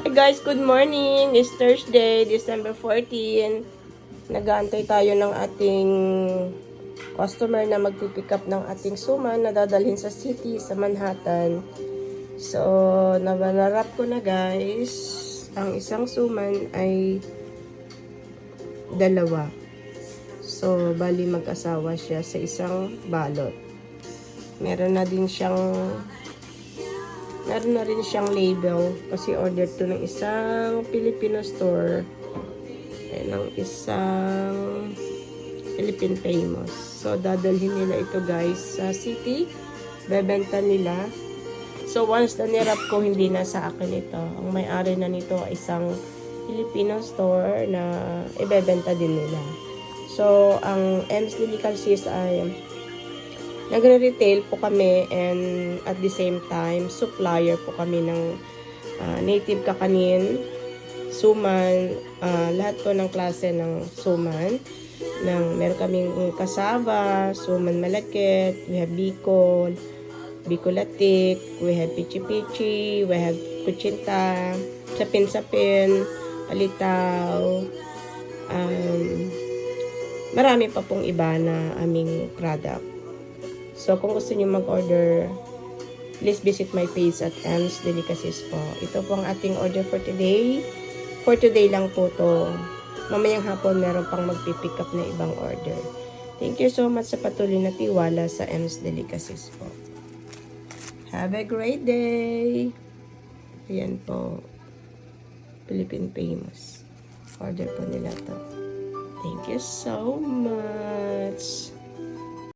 Hi guys, good morning. It's Thursday, December 14. Nag-aantay tayo ng ating customer na magpipick up ng ating suman na dadalhin sa city, sa Manhattan. So, nabanarap ko na guys. Ang isang suman ay dalawa. So, bali mag-asawa siya sa isang balot. Meron na rin siyang label kasi order to ng isang Filipino store and ng isang Philippine Famous. So, dadalhin nila ito guys sa city. Bebenta nila. So, once na nirap ko, hindi na sa akin ito. Ang may-ari na nito ay isang Filipino store na ibebenta din nila. So, ang M's Delicacies ay nagre-retail po kami and at the same time, supplier po kami ng native kakanin, suman, lahat po ng klase ng suman. Meron kaming cassava, suman malakit, we have bicol, bicolatik, we have pichi-pichi, we have kuchinta, sapin-sapin, palitaw, marami pa pong iba na aming product. So, kung gusto niyo mag-order, please visit my page at M's Delicacies po. Ito po ang ating order for today. For today lang po to. Mamayang hapon meron pang magpipick up na ibang order. Thank you so much sa patuloy na tiwala sa M's Delicacies po. Have a great day! Ayan po. Philippine Famous. Order po nila to. Thank you so much!